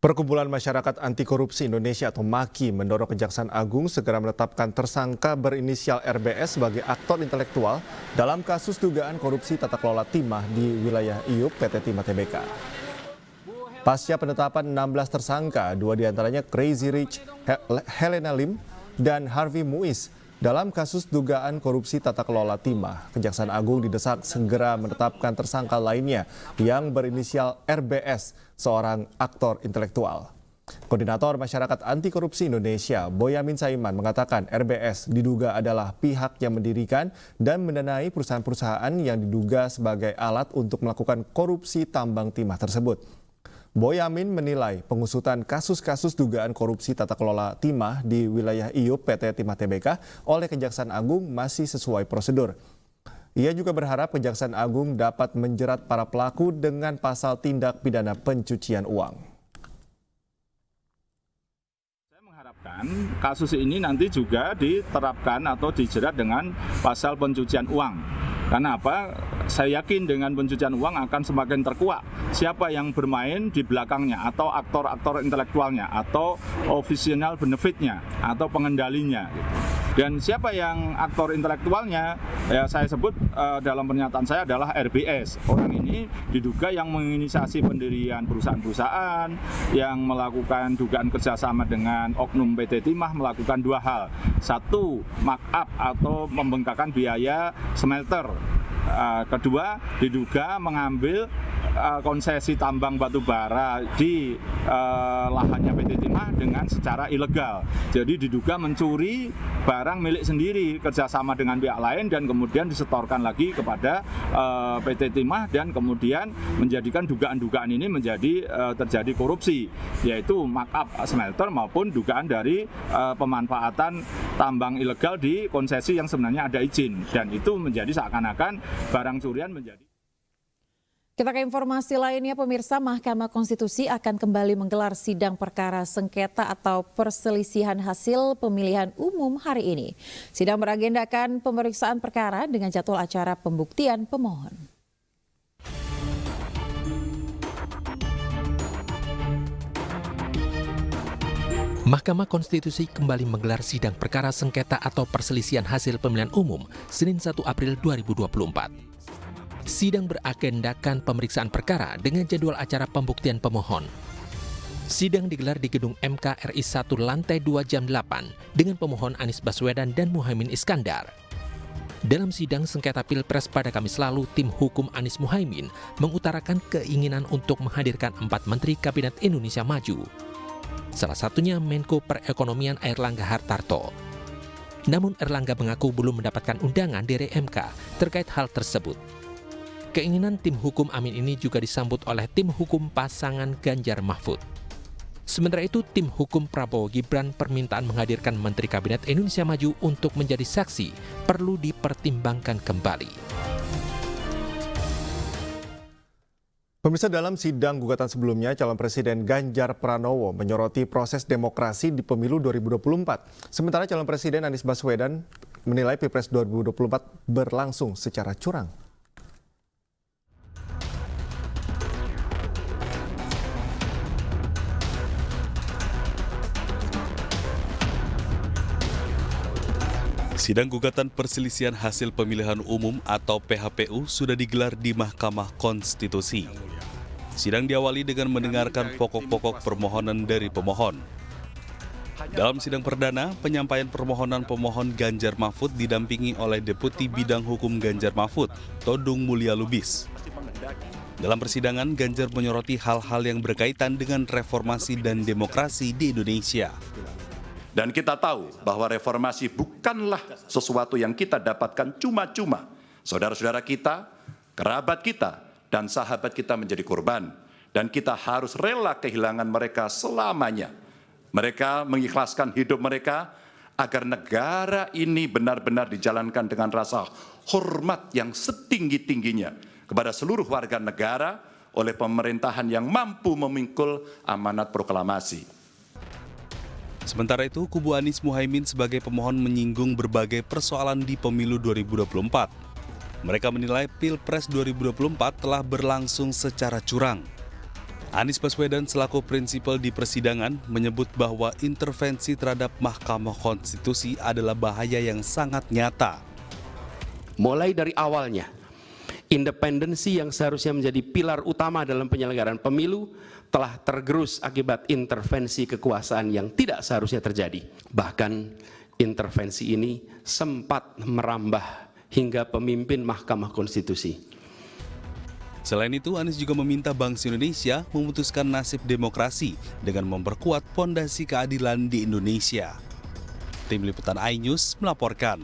Perkumpulan Masyarakat Anti Korupsi Indonesia atau MAKI mendorong Kejaksaan Agung segera menetapkan tersangka berinisial RBS sebagai aktor intelektual dalam kasus dugaan korupsi tata kelola timah di wilayah IUP PT Timah Tbk. Pasca penetapan 16 tersangka, 2 diantaranya Crazy Rich, Helena Lim, dan Harvey Muiz dalam kasus dugaan korupsi tata kelola timah. Kejaksaan Agung didesak segera menetapkan tersangka lainnya yang berinisial RBS, seorang aktor intelektual. Koordinator Masyarakat Anti Korupsi Indonesia, Boyamin Saiman, mengatakan RBS diduga adalah pihak yang mendirikan dan mendanai perusahaan-perusahaan yang diduga sebagai alat untuk melakukan korupsi tambang timah tersebut. Boyamin menilai pengusutan kasus-kasus dugaan korupsi tata kelola timah di wilayah IUP PT Timah Tbk oleh Kejaksaan Agung masih sesuai prosedur. Ia juga berharap Kejaksaan Agung dapat menjerat para pelaku dengan pasal tindak pidana pencucian uang. Saya mengharapkan kasus ini nanti juga diterapkan atau dijerat dengan pasal pencucian uang. Karena apa? Saya yakin dengan pencucian uang akan semakin terkuak siapa yang bermain di belakangnya atau aktor-aktor intelektualnya atau official benefitnya atau pengendalinya. Dan siapa yang aktor intelektualnya, ya saya sebut dalam pernyataan saya adalah RBS. Orang ini diduga yang menginisiasi pendirian perusahaan-perusahaan, yang melakukan dugaan kerjasama dengan oknum PT Timah melakukan 2 hal. 1, markup atau membengkakkan biaya smelter. Kedua, diduga mengambil konsesi tambang batu bara di lahannya PT Timah dengan secara ilegal. Jadi diduga mencuri barang milik sendiri kerjasama dengan pihak lain dan kemudian disetorkan lagi kepada PT Timah dan kemudian menjadikan dugaan-dugaan ini menjadi terjadi korupsi, yaitu markup smelter maupun dugaan dari pemanfaatan tambang ilegal di konsesi yang sebenarnya ada izin, dan itu menjadi seakan-akan barang curian menjadi. Kita ke informasi lainnya, pemirsa. Mahkamah Konstitusi akan kembali menggelar sidang perkara sengketa atau perselisihan hasil pemilihan umum hari ini. Sidang beragendakan pemeriksaan perkara dengan jadwal acara pembuktian pemohon. Mahkamah Konstitusi kembali menggelar sidang perkara sengketa atau perselisihan hasil pemilihan umum Senin 1 April 2024. Sidang beragendakan pemeriksaan perkara dengan jadwal acara pembuktian pemohon. Sidang digelar di gedung MK RI 1 lantai 2 jam 8 dengan pemohon Anies Baswedan dan Muhaimin Iskandar. Dalam sidang sengketa Pilpres pada Kamis lalu, tim hukum Anies Muhaimin mengutarakan keinginan untuk menghadirkan 4 Menteri Kabinet Indonesia Maju. Salah satunya Menko Perekonomian Airlangga Hartarto. Namun Erlangga mengaku belum mendapatkan undangan dari MK terkait hal tersebut. Keinginan tim hukum Amin ini juga disambut oleh tim hukum pasangan Ganjar Mahfud. Sementara itu, tim hukum Prabowo Gibran permintaan menghadirkan Menteri Kabinet Indonesia Maju untuk menjadi saksi perlu dipertimbangkan kembali. Pemirsa, dalam sidang gugatan sebelumnya, calon Presiden Ganjar Pranowo menyoroti proses demokrasi di pemilu 2024. Sementara calon Presiden Anies Baswedan menilai Pilpres 2024 berlangsung secara curang. Sidang gugatan perselisihan hasil pemilihan umum atau PHPU sudah digelar di Mahkamah Konstitusi. Sidang diawali dengan mendengarkan pokok-pokok permohonan dari pemohon. Dalam sidang perdana, penyampaian permohonan pemohon Ganjar Mahfud didampingi oleh Deputi Bidang Hukum Ganjar Mahfud, Todung Mulya Lubis. Dalam persidangan, Ganjar menyoroti hal-hal yang berkaitan dengan reformasi dan demokrasi di Indonesia. Dan kita tahu bahwa reformasi bukanlah sesuatu yang kita dapatkan cuma-cuma. Saudara-saudara kita, kerabat kita, dan sahabat kita menjadi korban. Dan kita harus rela kehilangan mereka selamanya. Mereka mengikhlaskan hidup mereka agar negara ini benar-benar dijalankan dengan rasa hormat yang setinggi-tingginya kepada seluruh warga negara oleh pemerintahan yang mampu memikul amanat proklamasi. Sementara itu, kubu Anies Muhaimin sebagai pemohon menyinggung berbagai persoalan di pemilu 2024. Mereka menilai Pilpres 2024 telah berlangsung secara curang. Anies Baswedan selaku prinsipal di persidangan menyebut bahwa intervensi terhadap Mahkamah Konstitusi adalah bahaya yang sangat nyata. Mulai dari awalnya, independensi yang seharusnya menjadi pilar utama dalam penyelenggaraan pemilu telah tergerus akibat intervensi kekuasaan yang tidak seharusnya terjadi. Bahkan intervensi ini sempat merambah hingga pemimpin Mahkamah Konstitusi. Selain itu, Anies juga meminta bangsa Indonesia memutuskan nasib demokrasi dengan memperkuat fondasi keadilan di Indonesia. Tim Liputan iNews melaporkan.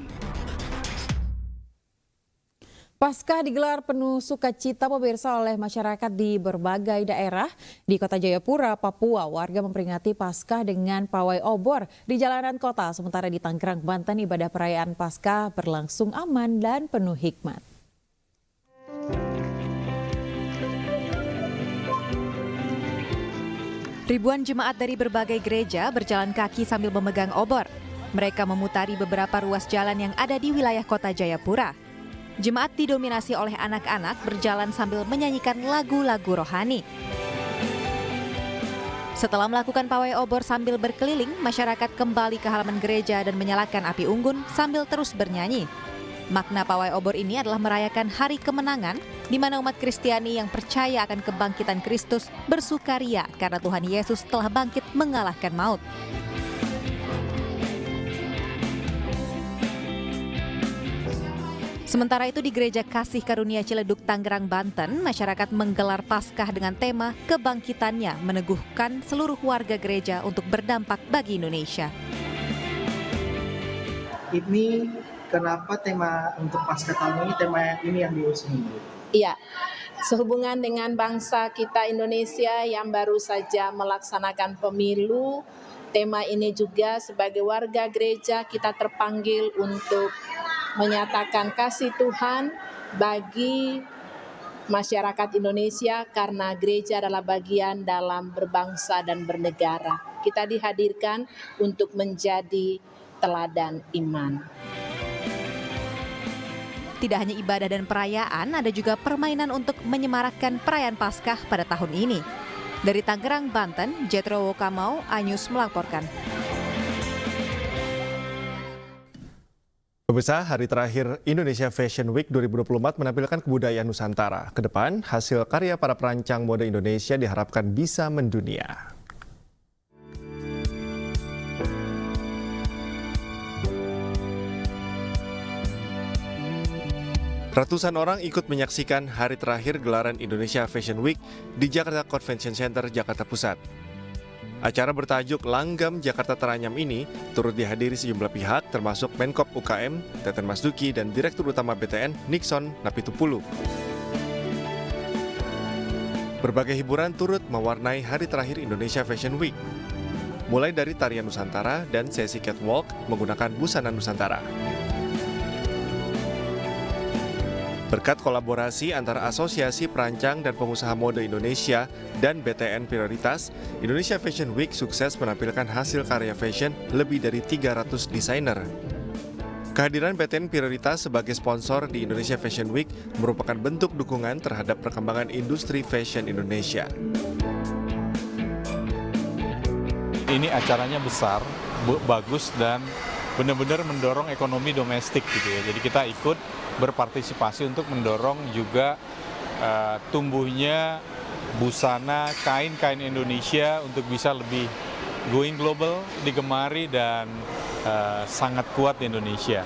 Paskah digelar penuh sukacita pemirsa oleh masyarakat di berbagai daerah. Di Kota Jayapura, Papua, warga memperingati Paskah dengan pawai obor di jalanan kota. Sementara di Tangerang, Banten, ibadah perayaan Paskah berlangsung aman dan penuh hikmat. Ribuan jemaat dari berbagai gereja berjalan kaki sambil memegang obor. Mereka memutari beberapa ruas jalan yang ada di wilayah Kota Jayapura. Jemaat didominasi oleh anak-anak berjalan sambil menyanyikan lagu-lagu rohani. Setelah melakukan pawai obor sambil berkeliling, masyarakat kembali ke halaman gereja dan menyalakan api unggun sambil terus bernyanyi. Makna pawai obor ini adalah merayakan hari kemenangan, di mana umat Kristiani yang percaya akan kebangkitan Kristus bersukaria karena Tuhan Yesus telah bangkit mengalahkan maut. Sementara itu di Gereja Kasih Karunia Ciledug, Tangerang, Banten, masyarakat menggelar Paskah dengan tema kebangkitannya meneguhkan seluruh warga gereja untuk berdampak bagi Indonesia. Ini kenapa tema untuk Paskah tahun ini, tema ini yang diusung? Iya, sehubungan dengan bangsa kita Indonesia yang baru saja melaksanakan pemilu, tema ini juga sebagai warga gereja kita terpanggil untuk menyatakan kasih Tuhan bagi masyarakat Indonesia karena gereja adalah bagian dalam berbangsa dan bernegara. Kita dihadirkan untuk menjadi teladan iman. Tidak hanya ibadah dan perayaan, ada juga permainan untuk menyemarakkan perayaan Paskah pada tahun ini. Dari Tangerang, Banten, Jetro Wokamau, iNews melaporkan. Pemirsa, hari terakhir Indonesia Fashion Week 2024 menampilkan kebudayaan Nusantara. Ke depan, hasil karya para perancang mode Indonesia diharapkan bisa mendunia. Ratusan orang ikut menyaksikan hari terakhir gelaran Indonesia Fashion Week di Jakarta Convention Center, Jakarta Pusat. Acara bertajuk Langgam Jakarta Teranyam ini turut dihadiri sejumlah pihak termasuk Menkop UKM, Teten Masduki, dan Direktur Utama BTN, Nixon Napitupulu. Berbagai hiburan turut mewarnai hari terakhir Indonesia Fashion Week, mulai dari tarian Nusantara dan sesi catwalk menggunakan busana Nusantara. Berkat kolaborasi antara Asosiasi Perancang dan Pengusaha Mode Indonesia dan BTN Prioritas, Indonesia Fashion Week sukses menampilkan hasil karya fashion lebih dari 300 desainer. Kehadiran BTN Prioritas sebagai sponsor di Indonesia Fashion Week merupakan bentuk dukungan terhadap perkembangan industri fashion Indonesia. Ini acaranya besar, bagus, dan benar-benar mendorong ekonomi domestik gitu ya. Jadi kita ikut berpartisipasi untuk mendorong juga tumbuhnya busana kain-kain Indonesia untuk bisa lebih going global, digemari dan sangat kuat di Indonesia.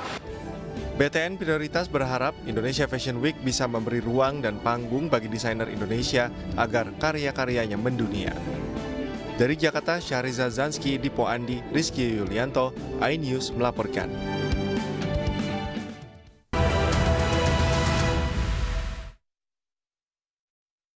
BTN Prioritas berharap Indonesia Fashion Week bisa memberi ruang dan panggung bagi desainer Indonesia agar karya-karyanya mendunia. Dari Jakarta, Syahriza Zanski, Dipo Andi, Rizky Yulianto, iNews melaporkan.